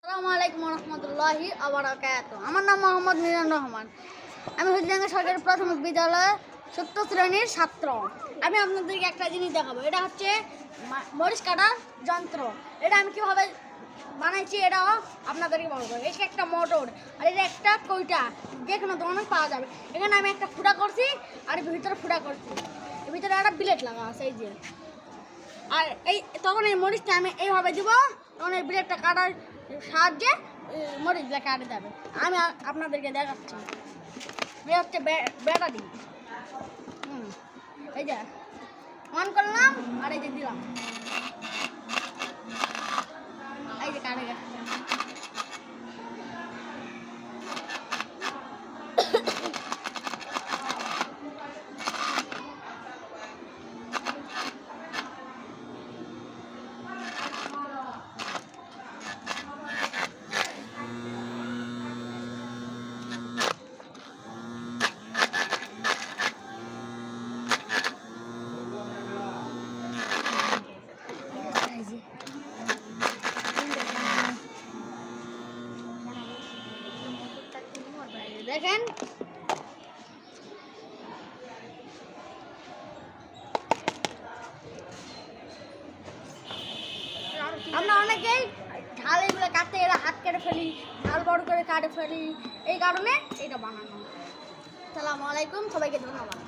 আসসালামু আলাইকুম রহমতুল্লাহি আবরাকাতুহু। আমার নাম মোহাম্মদ মিজানুর রহমান। আমি হলদিডাঙ্গা সরকারি প্রাথমিক বিদ্যালয়ে ৭ম শ্রেণীর ছাত্র। আমি আপনাদেরকে একটা জিনিস দেখাবো। এটা হচ্ছে মরিচ কাটার যন্ত্র। এটা আমি কীভাবে বানাইছি এটাও আপনাদেরকে বলবো। এটা একটা মোটর আর এটা একটা কইটা, যে কোনো দোকানে পাওয়া যাবে। এখানে আমি একটা ফুটা করছি আর ভিতরে ফুটা করছি, এর ভিতরে একটা ব্লেড লাগা আছে এই যে। আর তখন এই মরিচটা আমি এইভাবে দিব, তখন এই ব্লেডটা কাটার সাহায্যে মরিচটা কাটে যাবে। আমি আপনাদেরকে দেখাচ্ছি। এই হচ্ছে ব্যাটারি। এই যে অন করলাম আর এই যে দিলাম, এই যে কাটে গেছে। দেখেন আমরা অনেকেই ঢাল এগুলো কাটতে এরা হাত কেটে ফেলি, ঢাল বড় করে কাটে ফেলি, এই কারণে এটা বানানো। আসসালামু আলাইকুম, সবাইকে ধন্যবাদ।